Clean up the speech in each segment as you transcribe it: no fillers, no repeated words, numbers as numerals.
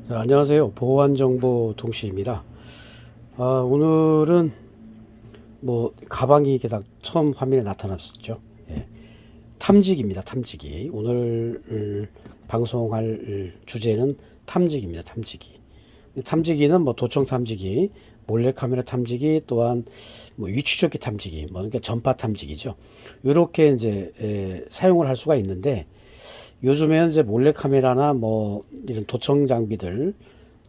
자, 안녕하세요. 보안정보 동시입니다. 오늘은 가방이 게다가 처음 화면에 나타났었죠. 예. 탐지기입니다. 탐지기. 오늘 방송할 주제는 탐지기입니다. 탐지기. 탐지기는 도청 탐지기, 몰래카메라 탐지기, 또한 위치조기 탐지기, 그러니까 전파 탐지기죠. 이렇게 이제 사용을 할 수가 있는데, 요즘에는 이제 몰래카메라나 이런 도청 장비들,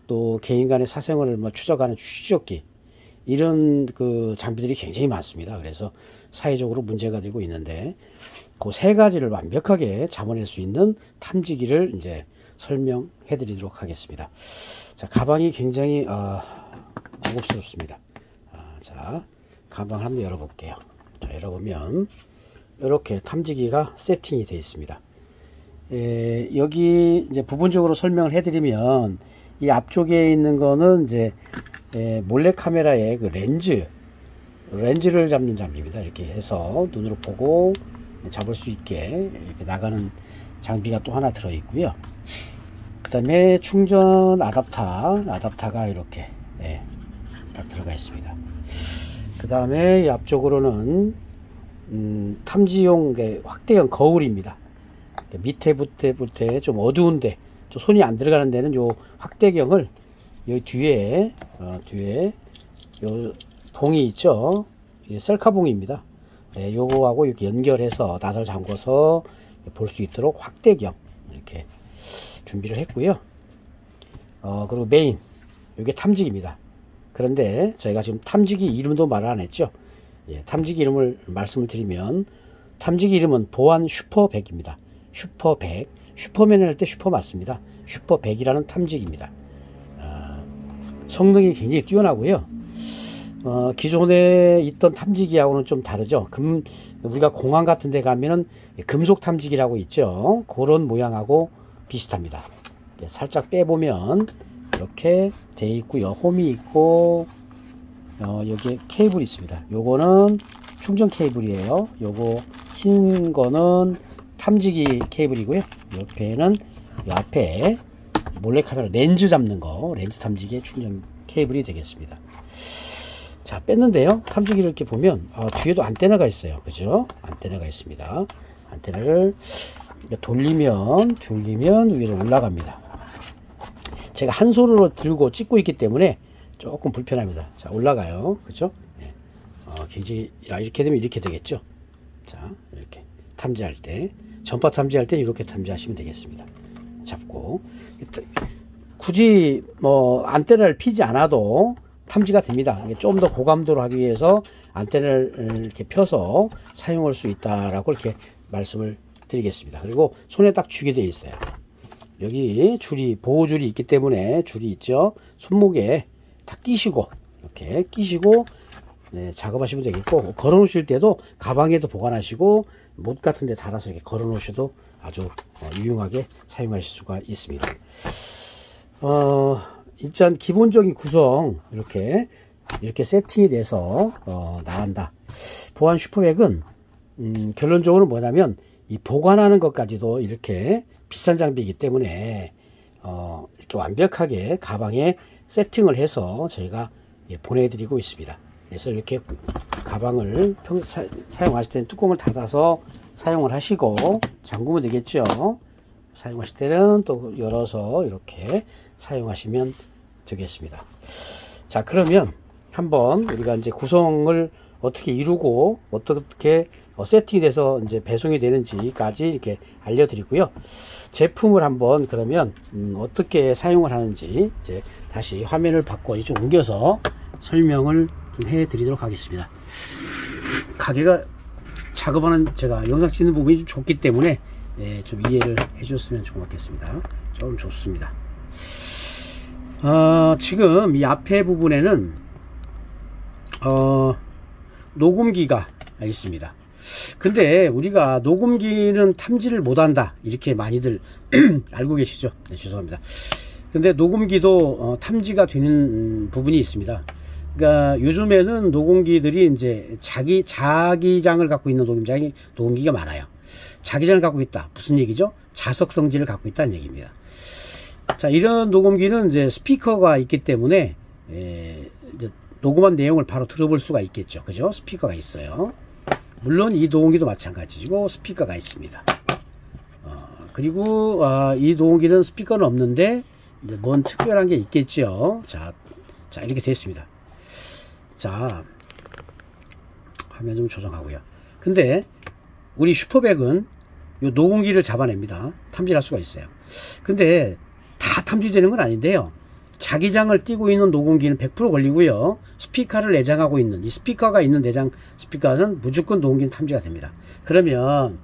또 개인 간의 사생활을 추적하는 추적기, 이런 그 장비들이 굉장히 많습니다. 그래서 사회적으로 문제가 되고 있는데, 그 세 가지를 완벽하게 잡아낼 수 있는 탐지기를 이제 설명해 드리도록 하겠습니다. 자, 가방이 굉장히 고급스럽습니다. 자, 가방 한번 열어볼게요. 자, 열어보면 이렇게 탐지기가 세팅이 되어 있습니다. 여기 이제 부분적으로 설명을 해드리면, 이 앞쪽에 있는 거는 이제 몰래카메라의 그 렌즈를 잡는 장비입니다. 이렇게 해서 눈으로 보고 잡을 수 있게 이렇게 나가는 장비가 또 하나 들어 있고요. 그 다음에 충전 아답터가 이렇게 딱 들어가 있습니다. 그 다음에 이 앞쪽으로는 탐지용 확대형 거울입니다. 밑에 좀 어두운데, 좀 손이 안 들어가는 데는 요 확대경을 여기 뒤에 요 봉이 있죠. 이게 셀카봉입니다. 요거하고 이렇게 연결해서 낫을 잠궈서 볼 수 있도록 확대경 이렇게 준비를 했고요. 그리고 메인, 요게 탐지기입니다. 그런데 저희가 지금 탐지기 이름도 말을 안 했죠. 탐지기 이름을 말씀을 드리면, 탐지기 이름은 보안 슈퍼100입니다. 슈퍼100, 슈퍼맨을 할 때 슈퍼 맞습니다. 슈퍼100이라는 탐지기입니다. 성능이 굉장히 뛰어나고요. 기존에 있던 탐지기하고는 좀 다르죠. 우리가 공항 같은 데 가면은 금속 탐지기라고 있죠. 그런 모양하고 비슷합니다. 살짝 빼보면 이렇게 돼 있고요. 홈이 있고, 여기에 케이블이 있습니다. 요거는 충전 케이블이에요. 요거 흰 거는 탐지기 케이블이고요. 옆에는 이 앞에 몰래카메라 렌즈 잡는 거, 렌즈 탐지기의 충전 케이블이 되겠습니다. 자, 뺐는데요. 탐지기를 이렇게 보면 뒤에도 안테나가 있어요. 그죠? 안테나가 있습니다. 안테나를 돌리면 위로 올라갑니다. 제가 한 손으로 들고 찍고 있기 때문에 조금 불편합니다. 자, 올라가요. 그죠? 굉장히, 이렇게 되면 이렇게 되겠죠? 자, 이렇게 탐지할 때, 전파 탐지할 때 이렇게 탐지하시면 되겠습니다. 잡고, 굳이 안테나를 피지 않아도 탐지가 됩니다. 좀 더 고감도로 하기 위해서 안테나를 이렇게 펴서 사용할 수 있다라고 이렇게 말씀을 드리겠습니다. 그리고 손에 딱 쥐게 되어 있어요. 여기 보호줄이 있기 때문에, 줄이 있죠. 손목에 다 끼시고, 이렇게 끼시고 작업하시면 되겠고, 걸어 놓으실 때도 가방에도 보관하시고, 못 같은 데 달아서 이렇게 걸어 놓으셔도 아주 유용하게 사용하실 수가 있습니다. 일단 기본적인 구성 이렇게 세팅이 돼서 나간다. 보안 슈퍼백은 결론적으로 뭐냐면, 이 보관하는 것까지도 이렇게 비싼 장비이기 때문에 이렇게 완벽하게 가방에 세팅을 해서 저희가 보내드리고 있습니다. 그래서 이렇게 가방을 사용하실 때는 뚜껑을 닫아서 사용을 하시고, 잠그면 되겠죠. 사용하실 때는 또 열어서 이렇게 사용하시면 되겠습니다. 자, 그러면 한번 우리가 이제 구성을 어떻게 이루고 어떻게 세팅이 돼서 이제 배송이 되는지까지 이렇게 알려드리고요. 제품을 한번 그러면 어떻게 사용을 하는지 이제 다시 화면을 바꿔 좀 옮겨서 설명을 좀 해드리도록 하겠습니다. 가게가 작업하는, 제가 영상 찍는 부분이 좀 좁기 때문에 좀 이해를 해주셨으면 좋겠습니다. 좀 좁습니다. 지금 이 앞에 부분에는 녹음기가 있습니다. 근데 우리가 녹음기는 탐지를 못한다, 이렇게 많이들 알고 계시죠? 네, 죄송합니다. 근데 녹음기도 탐지가 되는 부분이 있습니다. 그러니까 요즘에는 녹음기들이 이제 자기장을 갖고 있는 녹음기가 많아요. 자기장을 갖고 있다, 무슨 얘기죠? 자석 성질을 갖고 있다는 얘기입니다. 자, 이런 녹음기는 이제 스피커가 있기 때문에 이제 녹음한 내용을 바로 들어볼 수가 있겠죠. 그죠? 스피커가 있어요. 물론 이 녹음기도 마찬가지고 스피커가 있습니다. 그리고 이 녹음기는 스피커는 없는데 이제 뭔 특별한 게 있겠죠. 자 이렇게 됐습니다. 자, 화면 좀 조정하고요. 근데 우리 슈퍼백은 요 녹음기를 잡아냅니다. 탐지할 수가 있어요. 근데 다 탐지되는 건 아닌데요. 자기장을 띄고 있는 녹음기는 100% 걸리고요. 스피커를 내장하고 있는 이 스피커가 있는 내장 스피커는 무조건 녹음기는 탐지가 됩니다. 그러면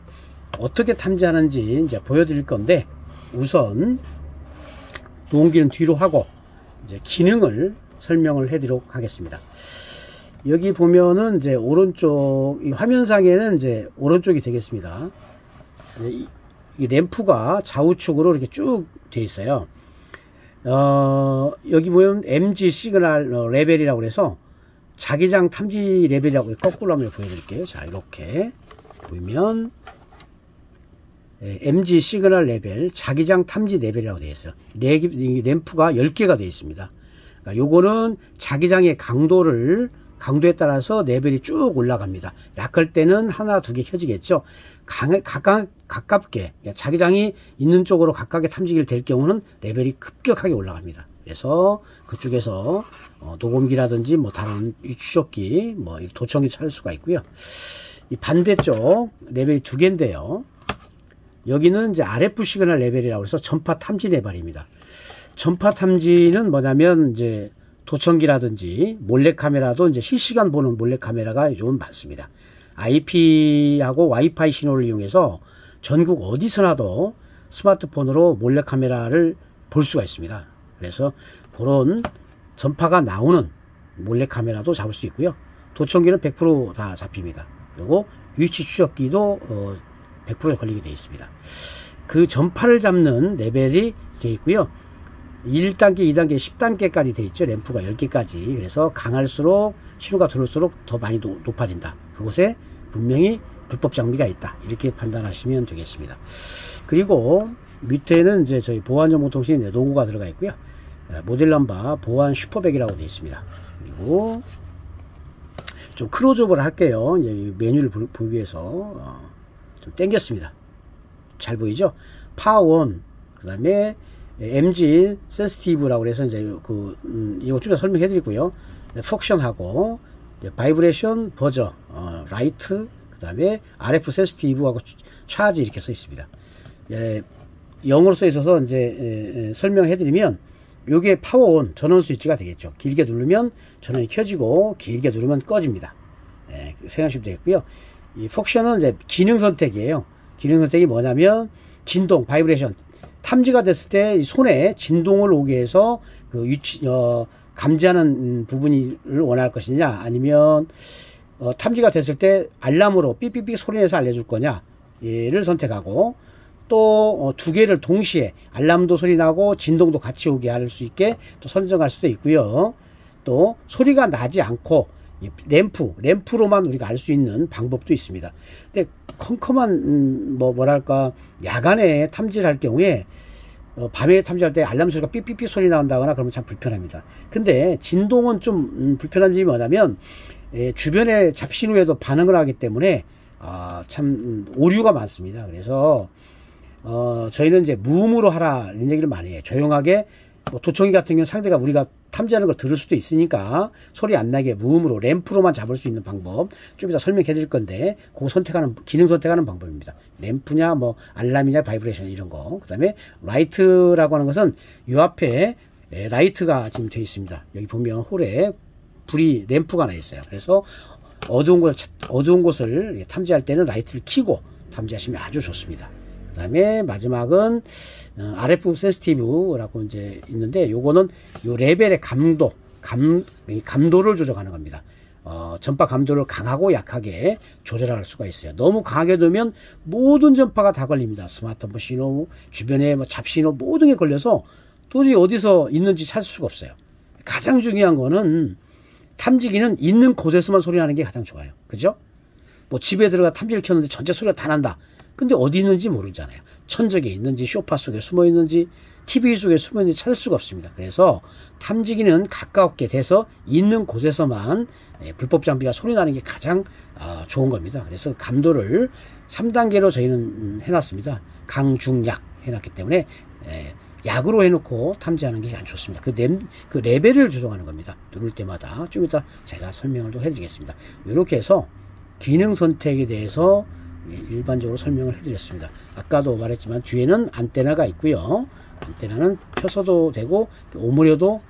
어떻게 탐지하는지 이제 보여드릴 건데, 우선 녹음기는 뒤로 하고 이제 기능을 설명을 해드리도록 하겠습니다. 여기 보면은 이제 오른쪽 이 화면상에는 이제 오른쪽이 되겠습니다. 이 램프가 좌우측으로 이렇게 쭉 되어 있어요. 여기 보면 MG 시그널 레벨이라고 해서 자기장 탐지 레벨이라고 거꾸로 한번 보여드릴게요. 자, 이렇게 보면 MG 시그널 레벨 자기장 탐지 레벨이라고 되어 있어요. 램프가 10개가 되어 있습니다. 그러니까 요거는 자기장의 강도에 따라서 레벨이 쭉 올라갑니다. 약할 때는 하나, 두 개 켜지겠죠. 가깝게 자기장이 있는 쪽으로 가깝게 탐지기를 댈 경우는 레벨이 급격하게 올라갑니다. 그래서 그쪽에서 녹음기라든지 뭐 다른 추적기, 뭐 도청기 찾을 수가 있고요. 이 반대쪽 레벨이 두 개인데요. 여기는 이제 RF 시그널 레벨이라고 해서 전파 탐지 레벨입니다. 전파 탐지는 뭐냐면 이제 도청기라든지 몰래카메라도 이제 실시간 보는 몰래카메라가 요즘 많습니다. IP하고 와이파이 신호를 이용해서 전국 어디서나도 스마트폰으로 몰래카메라를 볼 수가 있습니다. 그래서 그런 전파가 나오는 몰래카메라도 잡을 수 있고요. 도청기는 100% 다 잡힙니다. 그리고 위치 추적기도 100% 걸리게 되어 있습니다. 그 전파를 잡는 레벨이 되어 있고요. 1단계, 2단계, 10단계까지 되어 있죠. 램프가 10개까지. 그래서 강할수록 신호가 들어올수록 더 많이 높아진다. 그곳에 분명히 불법 장비가 있다. 이렇게 판단하시면 되겠습니다. 그리고 밑에는 이제 저희 보안정보통신 로고가 들어가 있고요. 모델 넘버 보안 슈퍼백이라고 되어 있습니다. 그리고 좀 클로즈업을 할게요. 메뉴를 보기 위해서 좀 당겼습니다. 잘 보이죠? 파워온, 그 다음에 MG 센시티브라고 해서 이제 이거 쭉 설명해 드리고요. 펑션하고 바이브레이션 버저, 라이트, 그 다음에 RF 센시티브하고 차지 이렇게 써 있습니다. 영어로 써 있어서 이제 설명해 드리면 요게 파워온 전원 스위치가 되겠죠. 길게 누르면 전원이 켜지고 길게 누르면 꺼집니다. 생각하시면 되겠고요. 이 펑션은 이제 기능 선택이에요. 기능 선택이 뭐냐면 진동, 바이브레이션, 탐지가 됐을 때 손에 진동을 오게 해서 그 감지하는 부분을 원할 것이냐, 아니면 탐지가 됐을 때 알람으로 삐삐삐 소리 내서 알려줄 거냐, 얘를 선택하고, 또 두 개를 동시에 알람도 소리 나고 진동도 같이 오게 할 수 있게 또 선정할 수도 있고요. 또 소리가 나지 않고 램프로만 우리가 알 수 있는 방법도 있습니다. 근데 컴컴한 뭐랄까 야간에 탐지를 할 경우에 밤에 탐지할 때 알람 소리가 삐삐삐 소리 나온다거나 그러면 참 불편합니다. 근데 진동은 좀 불편한 점이 뭐냐면 주변의 잡신호에도 반응을 하기 때문에 참 오류가 많습니다. 그래서 저희는 이제 무음으로 하라 이런 얘기를 많이 해요. 조용하게, 도청기 같은 경우는 상대가 우리가 탐지하는 걸 들을 수도 있으니까 소리 안 나게 무음으로 램프로만 잡을 수 있는 방법 좀 이따 설명해 드릴 건데, 그거 선택하는 기능 선택하는 방법입니다. 램프냐 뭐 알람이냐 바이브레이션 이런 거. 그 다음에 라이트라고 하는 것은 요 앞에 라이트가 지금 되어 있습니다. 여기 보면 홀에 불이 램프가 나 있어요. 그래서 어두운 곳을 탐지할 때는 라이트를 켜고 탐지하시면 아주 좋습니다. 그 다음에 마지막은 RF 센시티브라고 이제 있는데, 요거는 요 레벨의 감도를 조정하는 겁니다. 전파 감도를 강하고 약하게 조절할 수가 있어요. 너무 강하게 두면 모든 전파가 다 걸립니다. 스마트폰 신호, 주변에 잡신호 모든 게 걸려서 도저히 어디서 있는지 찾을 수가 없어요. 가장 중요한 거는 탐지기는 있는 곳에서만 소리 나는 게 가장 좋아요. 그죠? 뭐 집에 들어가 탐지를 켰는데 전체 소리가 다 난다. 근데 어디 있는지 모르잖아요. 천적에 있는지 소파 속에 숨어 있는지 TV 속에 숨어 있는지 찾을 수가 없습니다. 그래서 탐지기는 가깝게 돼서 있는 곳에서만 불법 장비가 소리 나는 게 가장 좋은 겁니다. 그래서 감도를 3단계로 저희는 해놨습니다. 강중약 해놨기 때문에 약으로 해놓고 탐지하는 게 안 좋습니다. 그 레벨을 조정하는 겁니다. 누를 때마다 좀 이따 제가 설명을 또 해드리겠습니다. 이렇게 해서 기능 선택에 대해서 일반적으로 설명을 해드렸습니다. 아까도 말했지만 뒤에는 안테나가 있고요. 안테나는 펴서도 되고 오므려도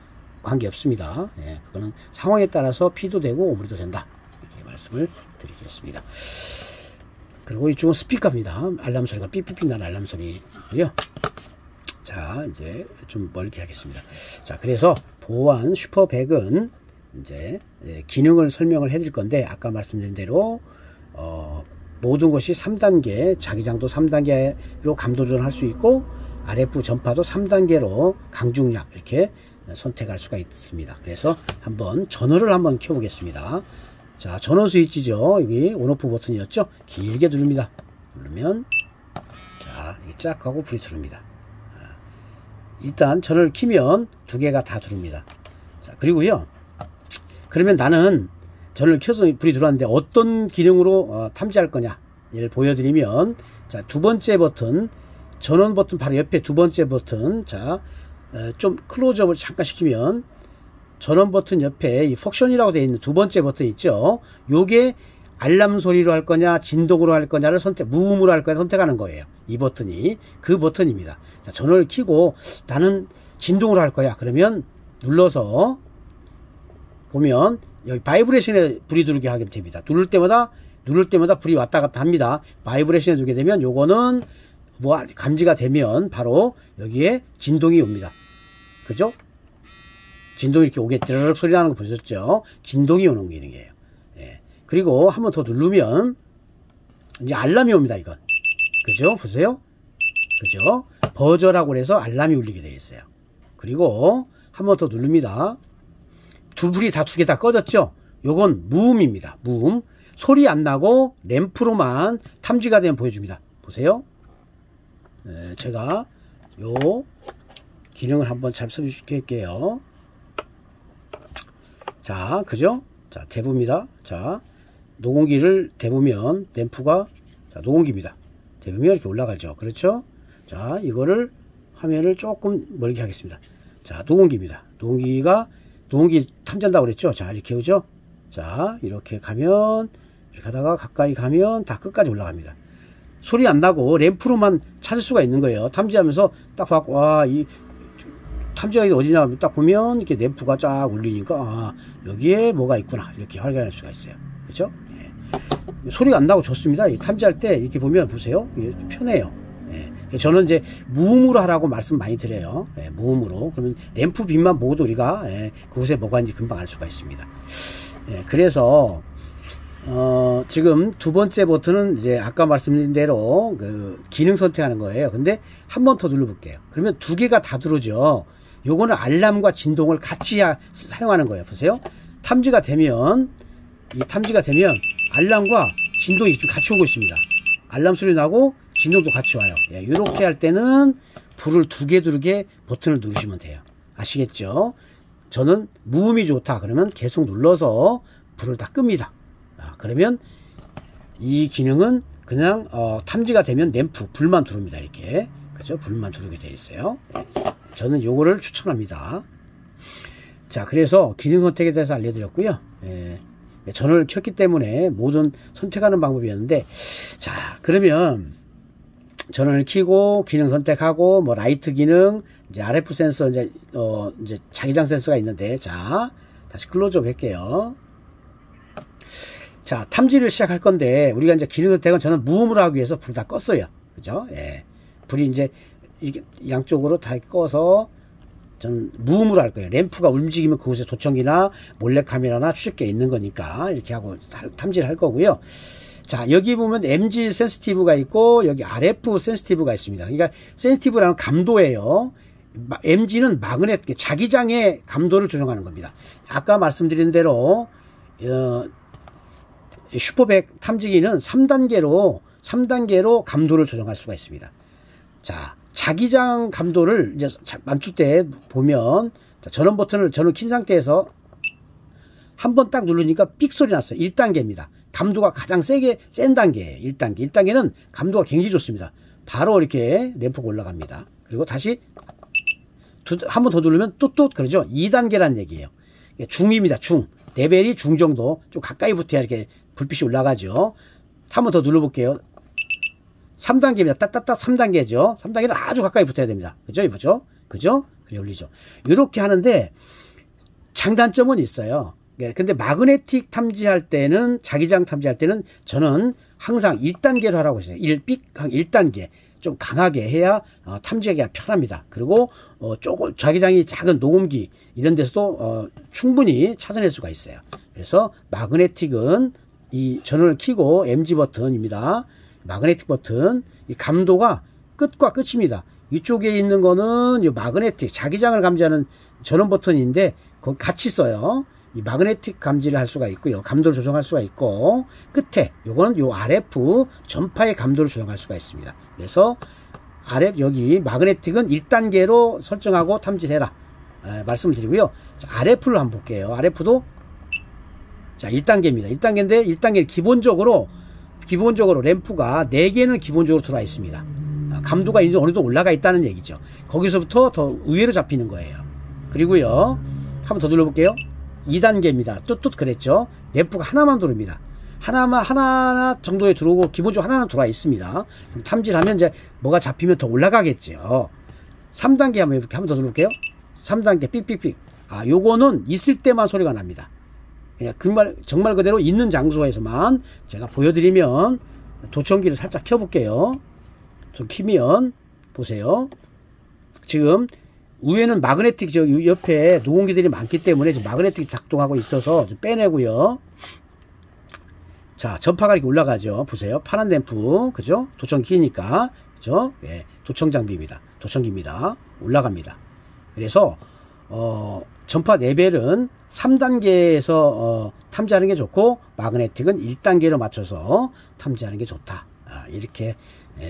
관계없습니다. 그거는 상황에 따라서 피도 되고 오므려도 된다. 이렇게 말씀을 드리겠습니다. 그리고 이쪽은 스피커입니다. 알람 소리가 삐삐삐 나는 알람 소리고요. 자, 이제 좀 멀게 하겠습니다. 자, 그래서 보안 슈퍼백은 이제 기능을 설명을 해드릴 건데, 아까 말씀드린 대로 모든 것이 3단계, 자기장도 3단계로 감도 조절할 수 있고, RF 전파도 3단계로 강중약 이렇게 선택할 수가 있습니다. 그래서 한번 전원을 한번 켜보겠습니다. 자, 전원 스위치죠. 여기 온오프 버튼이었죠. 길게 누릅니다. 누르면 자, 이게 쫙 하고 불이 들어옵니다. 일단 전원을 켜면 두 개가 다 들어옵니다. 자, 그리고요. 그러면 나는 전원을 켜서 불이 들어왔는데 어떤 기능으로 탐지할 거냐를 보여드리면, 자, 두 번째 버튼, 전원 버튼 바로 옆에 두 번째 버튼, 자, 좀 클로즈업을 잠깐 시키면 전원 버튼 옆에 이 펑션이라고 되어 있는 두 번째 버튼 있죠. 요게 알람 소리로 할 거냐 진동으로 할 거냐를 무음으로 할 거냐 선택하는 거예요. 이 버튼이 그 버튼입니다. 자, 전원을 켜고 나는 진동으로 할 거야. 그러면 눌러서 보면 여기 바이브레이션에 불이 들게 하게 됩니다. 누를 때마다 불이 왔다 갔다 합니다. 바이브레이션에 두게 되면 요거는 뭐 감지가 되면 바로 여기에 진동이 옵니다. 그죠? 진동이 이렇게 오게 드르륵 소리 나는 거 보셨죠? 진동이 오는 기능이에요. 그리고 한 번 더 누르면 이제 알람이 옵니다. 이건. 그죠? 보세요. 그죠? 버저라고 해서 알람이 울리게 되어 있어요. 그리고 한 번 더 누릅니다. 불이 두 개 다 꺼졌죠? 요건 무음입니다. 무음. 소리 안 나고 램프로만 탐지가 되면 보여줍니다. 보세요. 제가 요 기능을 한번 잘 써줄게요. 자, 그죠? 자, 대봅니다. 자, 노공기를 대보면 램프가, 자, 노공기입니다. 대보면 이렇게 올라가죠. 그렇죠? 자, 이거를 화면을 조금 멀게 하겠습니다. 자, 노공기입니다. 노공기 탐지한다고 그랬죠? 자, 이렇게 오죠? 자, 이렇게 가면, 이렇게 하다가 가까이 가면 다 끝까지 올라갑니다. 소리 안 나고 램프로만 찾을 수가 있는 거예요. 탐지하면서 딱 봐갖고, 이 탐지가 어디냐 딱 보면 이렇게 램프가 쫙 울리니까 여기에 뭐가 있구나 이렇게 확인할 수가 있어요. 그렇죠? 소리가 안 나고 좋습니다. 탐지할 때 이렇게 보면 보세요. 편해요. 저는 이제 무음으로 하라고 말씀 많이 드려요. 무음으로. 그러면 램프 빛만 보고도 우리가 그곳에 뭐가 있는지 금방 알 수가 있습니다. 그래서 지금 두 번째 버튼은 이제 아까 말씀드린 대로 그 기능 선택하는 거예요. 근데 한 번 더 눌러볼게요. 그러면 두 개가 다 들어오죠. 요거는 알람과 진동을 같이 사용하는 거예요. 보세요. 탐지가 되면 알람과 진동이 지금 같이 오고 있습니다. 알람 소리 나고 진동도 같이 와요. 이렇게 할 때는 불을 두 개 두르게 버튼을 누르시면 돼요. 아시겠죠? 저는 무음이 좋다. 그러면 계속 눌러서 불을 다 끕니다. 그러면 이 기능은 그냥 탐지가 되면 램프 불만 들어옵니다. 이렇게. 그죠? 불만 들어오게 되어 있어요. 저는 요거를 추천합니다. 자, 그래서 기능 선택에 대해서 알려드렸고요. 전원을 켰기 때문에 모든 선택하는 방법이었는데, 자, 그러면 전원을 켜고 기능 선택하고 뭐 라이트 기능, 이제 RF 센서, 이제 자기장 센서가 있는데, 자, 다시 클로즈업 할게요. 자, 탐지를 시작할 건데, 우리가 이제 기능 선택은 저는 무음으로 하기 위해서 불 다 껐어요. 그죠? 불이 이제 이렇게 양쪽으로 다 꺼서 저는 무음으로 할 거예요. 램프가 움직이면 그곳에 도청기나 몰래카메라나 추적기가 있는 거니까 이렇게 하고 탐지를 할 거고요. 자, 여기 보면 MG 센시티브가 있고 여기 RF 센시티브가 있습니다. 그러니까 센시티브라는 감도예요. MG는 마그넷, 자기장의 감도를 조정하는 겁니다. 아까 말씀드린 대로 슈퍼백 탐지기는 3단계로 3단계로 감도를 조정할 수가 있습니다. 자, 자기장 감도를 이제 멈출 때 보면, 자, 전원 버튼을 전원 킨 상태에서 한 번 딱 누르니까 삑 소리 났어요. 1단계입니다. 감도가 가장 센 단계예요. 1단계. 1단계는 감도가 굉장히 좋습니다. 바로 이렇게 램프가 올라갑니다. 그리고 다시 한 번 더 누르면 뚜뚜 그러죠. 2단계란 얘기예요. 중입니다. 중. 레벨이 중 정도. 좀 가까이 붙어야 이렇게 불빛이 올라가죠. 한 번 더 눌러볼게요. 3단계입니다. 따따따 3단계죠. 3단계는 아주 가까이 붙어야 됩니다. 그죠? 이보죠? 그죠? 그래 올리죠. 이렇게 하는데 장단점은 있어요. 근데 마그네틱 탐지할 때는, 자기장 탐지할 때는 저는 항상 1단계로 하라고 했어요. 1단계. 좀 강하게 해야 탐지하기가 편합니다. 그리고 조금 자기장이 작은 녹음기 이런 데서도 충분히 찾아낼 수가 있어요. 그래서 마그네틱은 이 전원을 켜고 MG 버튼입니다. 마그네틱 버튼, 이 감도가 끝과 끝입니다. 이쪽에 있는 거는 이 마그네틱 자기장을 감지하는 전원 버튼인데 그거 같이 써요. 이 마그네틱 감지를 할 수가 있고요. 감도를 조정할 수가 있고, 끝에 요거는 요 RF 전파의 감도를 조정할 수가 있습니다. 그래서 RF 여기 마그네틱은 1단계로 설정하고 탐지해라 말씀을 드리고요. 자, RF를 한번 볼게요. RF도 자 1단계입니다. 1단계인데 1단계 기본적으로 램프가 4개는 기본적으로 들어와 있습니다. 감도가 이제 어느 정도 올라가 있다는 얘기죠. 거기서부터 더 의외로 잡히는 거예요. 그리고요, 한번 더 눌러볼게요. 2단계입니다. 뚜뚜 그랬죠. 램프가 하나만 들어옵니다. 하나 정도에 들어오고, 기본적으로 하나는 들어와 있습니다. 탐지를 하면 이제 뭐가 잡히면 더 올라가겠죠. 3단계 한번 이렇게 한번 더 눌러볼게요. 3단계 삑삑삑. 요거는 있을 때만 소리가 납니다. 그냥 정말 그대로 있는 장소에서만 제가 보여드리면, 도청기를 살짝 켜볼게요. 좀 키면 보세요. 지금 위에는 마그네틱, 저 옆에 노공기들이 많기 때문에 지금 마그네틱이 작동하고 있어서 좀 빼내고요. 자, 전파가 이렇게 올라가죠. 보세요. 파란 램프, 그죠? 도청기니까, 그죠? 예, 도청 장비입니다. 도청기입니다. 올라갑니다. 그래서 전파 레벨은 3단계에서 탐지하는 게 좋고, 마그네틱은 1단계로 맞춰서 탐지하는 게 좋다. 이렇게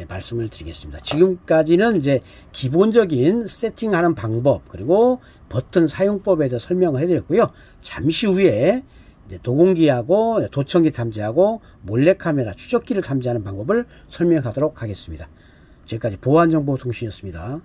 말씀을 드리겠습니다. 지금까지는 이제 기본적인 세팅하는 방법, 그리고 버튼 사용법에 대해서 설명을 해드렸고요. 잠시 후에 이제 도공기하고 도청기 탐지하고 몰래카메라 추적기를 탐지하는 방법을 설명하도록 하겠습니다. 지금까지 보안정보통신이었습니다.